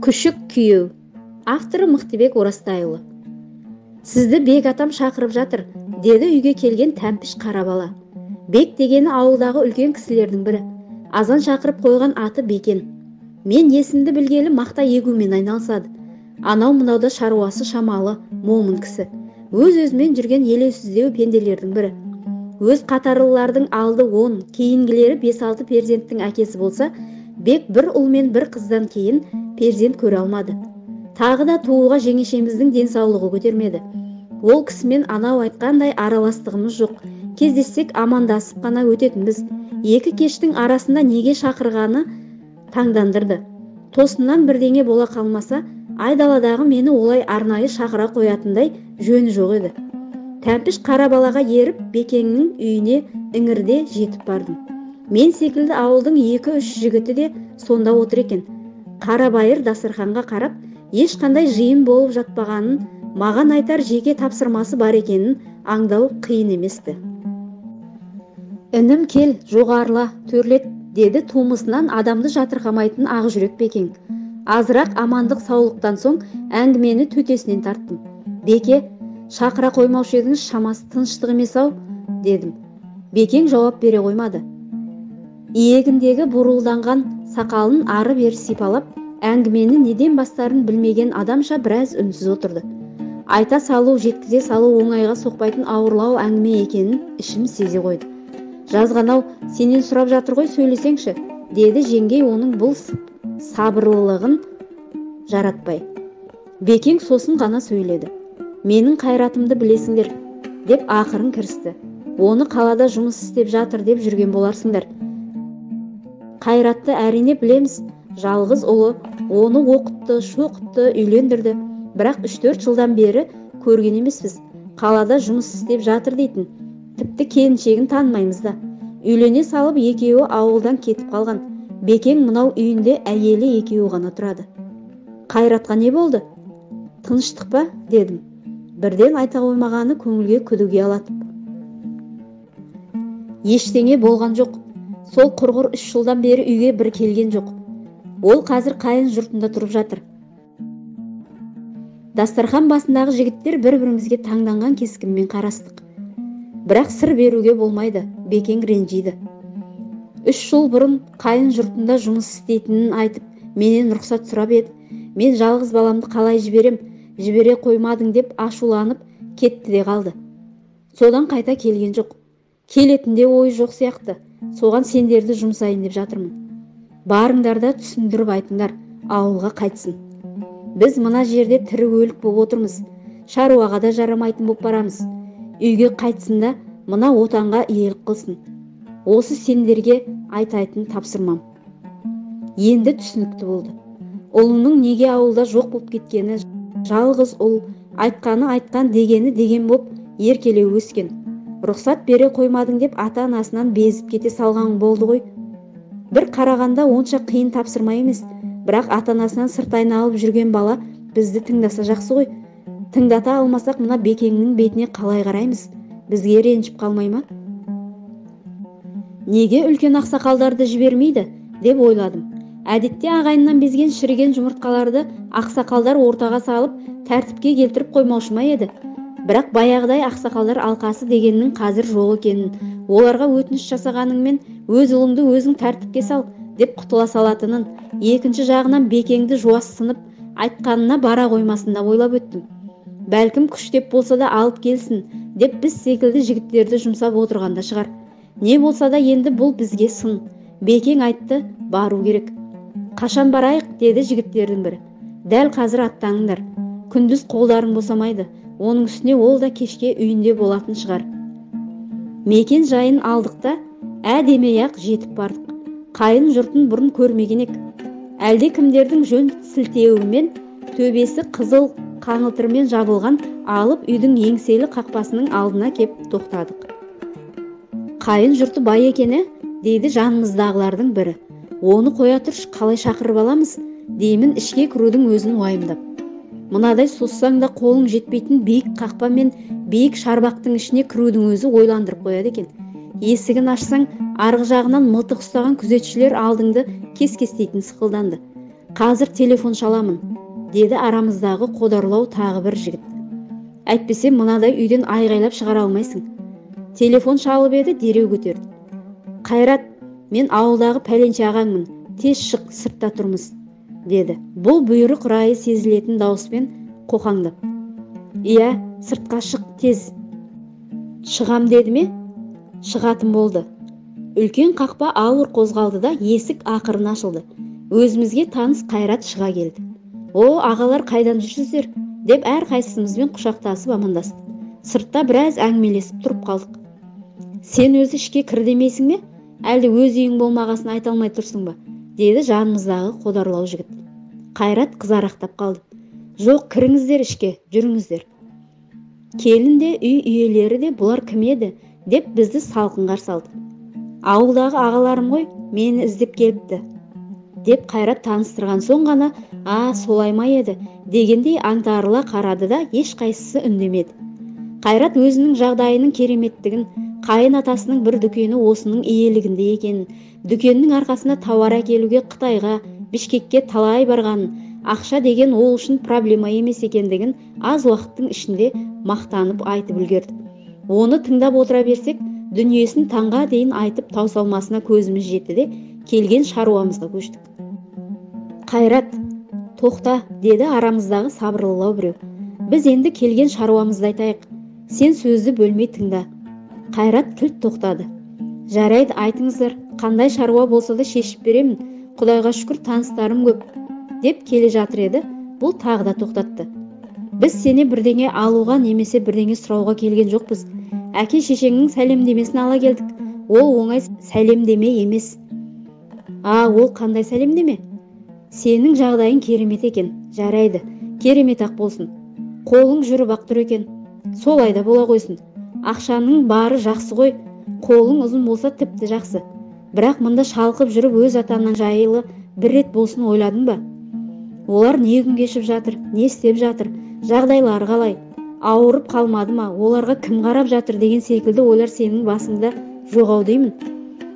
Күшік күйеу. Авторы Мықтыбек Орастайұлы. Сізді бек атам шақырып жатыр, деді үйге келген тәмпіш қара бала. Бек дегені ауылдағы үлкен кісілердің бірі. Азан шақырып қойған аты Бекен. Мен есімді білгелі мақта егумен айналысады. Анау мынауда шаруасы шамалы, момын кісі. Өз-өзімен жүрген елеусіздеу пенделердің бірі. Өз қатарлылардың алды 10, кейінгілері 5-6 перзенттің әкесі болса, Бек бір ұл мен бір қыздан кейін перзент көре алмады. Тағы да тууға жеңешеміздің денсаулығы көтермеді. Ол кісімен анау айтқандай араластығымыз жоқ. Кездессек амандасып қана өтетінбіз. Екі кештің арасында неге шақырғаны таңдандырды. Тосыннан бірдеңе бола қалмаса, айдаладағы мені олай арнайы шақыра қоятындай жөні жоқ еді. Тәмпіш қара балаға еріп Бекеңнің үйіне іңірде жетіп бардым. Мен секілді ауылдың 2-3 жігіті де сонда отыр екен. Қарабайыр дастарханға қарап, ешқандай жиын болып жатпағанын, маған айтар жеке тапсырмасы бар екенін аңдау қиын еместі. Інім кел, жоғарыла, төрлет, деді тумысынан адамды жатырқамайтын ақ жүрек Бекең. Азырақ амандық саулықтан соң әңгімені төтесінен тарттым. Беке, шақыра қоймаушы едіңіз, шамасы тыныштық емес-ау, дедім. Бекең жауап бере қоймады. Иегіндегі бурылданған сақалын ары-бері сипалап, әңгімені неден бастарын білмеген адамша біраз үнсіз отырды. Айта салу, жеткізе салу оңайға соқпайтын ауырлау әңгіме екенін ішім сезе қойды. Жазғанау, сенен сұрап жатыр ғой, сөйлесеңші, деді жеңгей оның бұл сабырлылығын жаратпай. Бекең сосын ғана сөйледі. Менің қайратымды білесіңдер, деп ақырын кірісті. Оны қалада жұмыс істеп жатыр деп жүрген боларсыңдар. Қайратты әрине білеміз. Жалғыз ұлы, оны оқытты, шоқытты, үйлендірді. Бірақ 3-4 жылдан бері көрген емеспіз. Қалада жұмыс істеп жатыр дейтін. Тіпті келіншегін танымаймыз да. Үйлене салып екеуі ауылдан кетіп қалған. Бекең мынау үйінде әйелі екеуі ғана тұрады. Қайратқа не болды? Тыныштық па, дедім. Бірден айта қоймағаны көңілге күдіге алатып. Ештеңе болған жоқ. Сол құрғыр 3 жылдан бері үйге бір келген жоқ. Ол қазір қайын жұртында тұрып жатыр. Дастархан басындағы жігіттер бір-бірімізге таңданған кескінмен қарастық. Бірақ сыр беруге болмайды, Бекең ренжиді. 3 жыл бұрын қайын жұртында жұмыс істейтінін айтып, менен рұқсат сұрап еді. Мен жалғыз баламды қалай жіберем, жібере қоймадың деп ашуланып кетті де қалды. Содан қайта келген жоқ. Келетінде ойы жоқ сияқты. Соған сендерді жұмсайын деп жатырмын. Барыңдар да түсіндіріп айтыңдар, ауылға қайтсын. Біз мына жерде тірі өлік болып отырмыз. Шаруаға да жарамайтын болып барамыз. Үйге қайтсын да мына отанға иелік қылсын. Осы сендерге айтайтын тапсырмам. Енді түсінікті болды. Ұлының неге ауылда жоқ болып кеткені, жалғыз ұл, айтқаны айтқан, дегені деген боп еркелеу өскен. Рұқсат бере қоймадың деп ата-анасынан безіп кете салған болды ғой. Бір қарағанда онша қиын тапсырма емес, бірақ ата-анасынан сырт айналып жүрген бала бізді тыңдаса жақсы ғой. Тыңдата алмасақ мына Бекеңнің бетіне қалай қараймыз? Бізге ренжіп қалмай ма? Неге үлкен ақсақалдарды жібермейді, деп ойладым. Әдетте ағайыннан безген шіріген жұмыртқаларды ақсақалдар ортаға салып, тәртіпке келтіріп қоймаушы ма еді? Бірақ баяғыдай ақсақалдар алқасы дегеннің қазір жоқ екенін, оларға өтініш жасағаныңмен өз ұлыңды өзің тәртіпке сал деп құтыла салатынын, екінші жағынан Бекеңді жуассынып айтқанына бара қоймасын да ойлап өттім. Бәлкім күштеп болса да алып келсін деп біз секілді жігіттерді жұмсап отырғанда шығар. Не болса да енді бұл бізге сын. Бекең айтты, бару керек. Қашан барайық, деді жігіттердің бірі. Дәл қазір аттаныңдар. Күндіз қолдарың босамайды. Оның үстіне ол да кешке үйінде болатын шығар. Мекен жайын алдықта әдемей-ақ жетіп бардық. Қайын жұртын бұрын көрмеген ек. Әлде кімдердің жөн сілтеуімен төбесі қызыл қаңылтырмен жабылған алып үйдің еңселі қақпасының алдына кеп тоқтадық. Қайын жұрты бай екені, дейді жанымыздағылардың бірі. Оны қоя тұрш, қалай шақырып аламыз, деймін ішке кірудің өзін уайымдап. Мынадай соссаң да қолың жетпейтін биік қақпа мен биік шарбақтың ішіне кірудің өзі ойландырып қояды екен. Есігін ашсаң, арғы жағынан мылтық ұстаған күзетшілер алдыңды кес-кестейтін сықылданды. Қазір телефон шаламын, деді арамыздағы қодарлау тағы бір жігіт. Әйтпесе мынадай үйден айғайлап шығара алмайсың. Телефон шалып еді, дереу көтерді. Қайрат, мен ауылдағы пәленше ағаңмын, тез шық, сыртта тұрмыз, деді. Бұл бұйрық райы сезілетін дауыспен қоқаңдап. Иә, сыртқа шық, тез. Шығам деді ме? Шығатын болды. Үлкен қақпа ауыр қозғалды да есік ақырын ашылды. Өзімізге таныс Қайрат шыға келді. О, ағалар қайдан жүрсіздер? Деп әрқайсымызбен құшақтасып амандасты. Сыртта біраз әңгімелесіп тұрып қалдық. Сен өзі ішке кір демейсің бе? Әлде өз үйің болмағасын айта алмай тұрсың ба? Деді жанымыздағы қодарлау жігіт. Қайрат қызарақтап қалды. Жоқ, кіріңіздер ішке, жүріңіздер. Келін де, үй иелері де бұлар кім еді? Деп бізді салқын қарсы алды. Ауылдағы ағаларым ғой, мені іздеп келіпті, деп Қайрат таныстырған соң ғана, солай ма еді, дегендей аңтарыла қарады да ешқайсысы үндемеді. Қайрат өзінің жағдайының кереметтігін, қайын атасының бір дүкені осының иелігінде екенін, дүкеннің арқасында тауар әкелуге Қытайға, Бішкекке талай барғанын, ақша деген ол үшін проблема емес екендігін аз уақыттың ішінде мақтанып айтып үлгерді. Оны тыңдап отыра берсек, дүниесін таңға дейін айтып таусалмасына көзіміз жетті де келген шаруамызға көштік. Қайрат, тоқта, деді арамыздағы сабырлылау біреу. Біз енді келген шаруамызды айтайық. Сен сөзді бөлмей тыңда. Қайрат кілт тоқтады. Жарайды, айтыңыздар, қандай шаруа болса да шешіп беремін. Құдайға шүкір, таныстарым көп, деп келе жатыр еді. Бұл тағы да тоқтатты. Біз сене бірдеңе алуға немесе бірдеңе сұрауға келген жоқпыз. Әке шешеңнің сәлемдемесін ала келдік. Ол оңай сәлемдеме емес. Ол қандай сәлемдеме? Сенің жағдайың керемет екен. Жарайды, керемет ақ болсын. Қолың жүріп ақ тұр екен. Солай да бола қойсын. Ақшаның бары жақсы ғой. Қолың ұзын болса тіпті жақсы. Бірақ мұнда шалқып жүріп өз атаннан жайлы бір рет болсын ойладың ба? Олар не күн кешіп жатыр, не істеп жатыр, жағдайлары қалай? Ауырып қалмады ма, оларға кім қарап жатыр деген секілді ойлар сенің басыңда жоқ-ау деймін.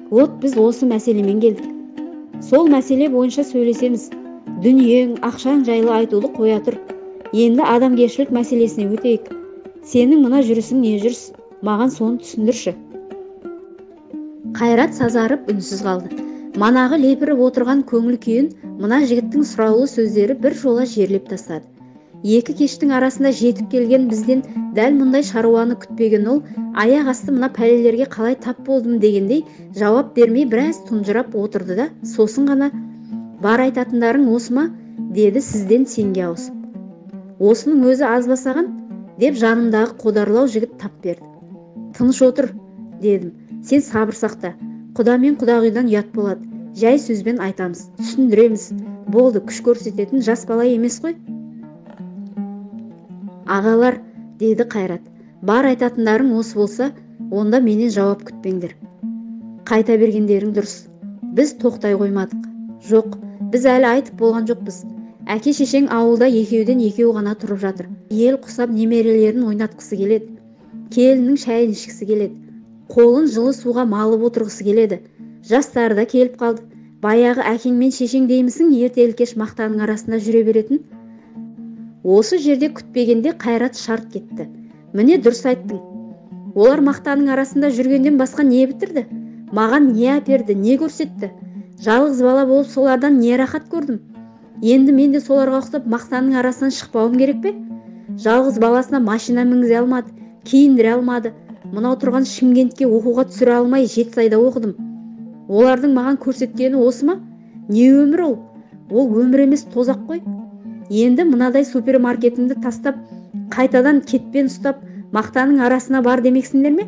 Біз осы мәселемен келдік. Сол мәселе бойынша сөйлесеміз. Дүниең, ақшаң жайлы айтуды қоя тұр. Енді адамгершілік мәселесіне өтейік. Сенің мына жүрісің не жүріс? Маған соны түсіндірші. Қайрат сазарып үнсіз қалды. Манағы лепіріп отырған көңіл күйін мына жігіттің сұраулы сөздері бір жола жерлеп тастады. Екі кештің арасында жетіп келген бізден дәл мұндай шаруаны күтпеген ол, аяқ асты мына пәлелерге қалай тап болдым дегендей жауап бермей біраз тұнжырап отырды да, сосын ғана, бар айтатындарың осы ма? Деді сізден сенге ауысып. Осының өзі аз басаған, деп жанымдағы қодарлау жігіт тап берді. Тыныш отыр, дедім. Сен сабыр сақта. Құда мен құдағидан ұят болады. Жай сөзбен айтамыз, түсіндіреміз. Болды, күш көрсететін жас бала емес қой. Ағалар, деді Қайрат, бар айтатындарың осы болса, онда менен жауап күтпеңдер. Қайта бергендерің дұрыс. Біз тоқтай қоймадық. Жоқ, біз әлі айтып болған жоқпыз. Әке шешең ауылда екеуден екеу ғана тұрып жатыр. Ел құсап немерелерін ойнатқысы келеді. Келіннің шайын ішкісі келеді. Қолын жылы суға малып отырғысы келеді. Жастары да келіп қалды. Баяғы әкең мен шешең деймісің, ертелі-кеш мақтаның арасында жүре беретін? Осы жерде күтпегенде Қайрат шарт кетті. Міне дұрыс айттың. Олар мақтаның арасында жүргенден басқа не бітірді? Маған не әперді, не көрсетті? Жалғыз бала болып солардан не рахат көрдім? Енді мен де соларға ұқсап мақтаның арасынан шықпауым керек пе? Жалғыз баласына машина мінгізе алмады, киіндіре алмады. Мынау тұрған Шымкентке оқуға түсіре алмай Жетісайда оқыдым. Олардың маған көрсеткені осы ма? Не өмір ол? Ол өмір емес, тозақ қой. Енді мынадай супермаркетімді тастап, қайтадан кетпен ұстап, мақтаның арасына бар демексіңдер ме?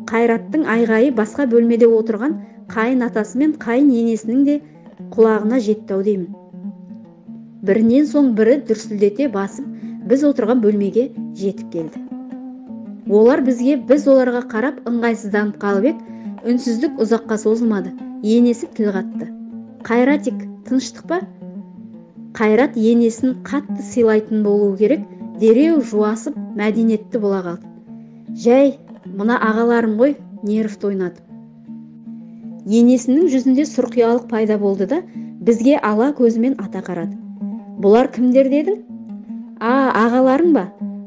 Қайраттың айғайы басқа бөлмеде отырған қайын атасы мен қайын енесінің де құлағына жетті-ау деймін. Бірінен соң бірі дүрсілдете басып, біз отырған бөлмеге жетіп келді. Олар бізге, біз оларға қарап ыңғайсызданып қалып ек, үнсіздік ұзаққа созылмады. Енесі тіл қатты. Қайратик, тыныштық па? Қайрат енесін қатты сыйлайтын болуы керек, дереу жуасып, мәдениетті бола қалды. Жай, мына ағаларым ғой, нервті ойнатып. Енесінің жүзінде сұрқиялық пайда болды да, Бізге ала көзімен ата қарады. Бұлар кімдер дедің? Ағаларың ба?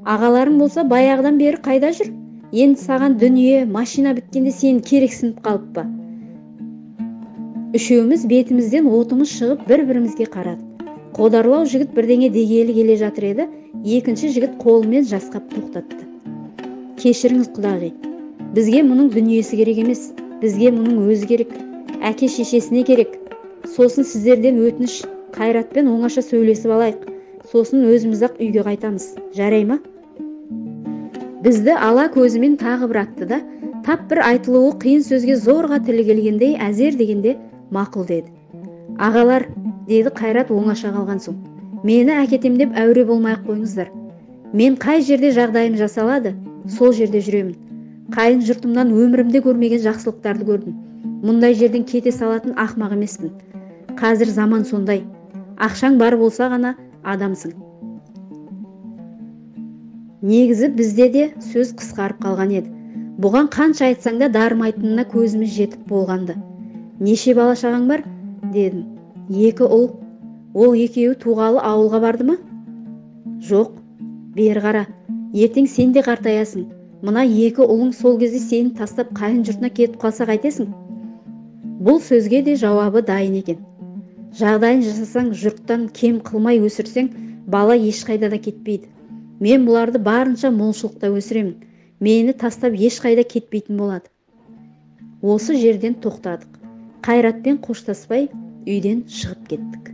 Ағаларың болса баяғыдан бері қайда жүр? Енді саған дүние, машина біткенде сен керексініп қалып па? Үшеуміз бетімізден отымыз шығып бір-бірімізге қарадық. Қодарлау жігіт бірдеңе дегелі келе жатыр еді, екінші жігіт қолымен жасқап тоқтатты. Кешіріңіз құдағи, бізге мұның дүниесі керек емес, бізге мұның өзі керек, әке шешесіне керек. Сосын сіздерден өтініш, Қайратпен оңаша сөйлесіп алайық, сосын өзіміз-ақ үйге қайтамыз, жарай ма? Бізді ала көзімен тағы бір атты да, тап бір айтылуы қиын сөзге зорға тілі келгендей әзер дегенде мақұл деді. Ағалар, деді Қайрат оңаша қалған соң, мені әкетем деп әуре болмай-ақ қойыңыздар. Мен қай жерде жағдайым жасалады, сол жерде жүремін. Қайын жұртымнан өмірімде көрмеген жақсылықтарды көрдім. Мұндай жерден кете салатын ақмақ емеспін. Қазір заман сондай. Ақшаң бар болса ғана адамсың. Негізі бізде де сөз қысқарып қалған еді. Бұған қанша айтсаң да дарымайтынына көзіміз жетіп болғанды. Неше бала шағаң бар? Дедім. 2 ұл. Ол екеуі туғалы ауылға барды ма? Жоқ. Бері қара. Ертең сен де қартаясың. Мына 2 ұлың сол кезде сені тастап қайын жұртына кетіп қалса қайтесің? Бұл сөзге де жауабы дайын екен. Жағдайын жасасаң, жұрттан кем қылмай өсірсең, бала ешқайда да кетпейді. Мен бұларды барынша молшылықта өсіремін. Мені тастап ешқайда кетпейтін болады. Осы жерден тоқтадық. Қайратпен қоштаспай үйден шығып кеттік.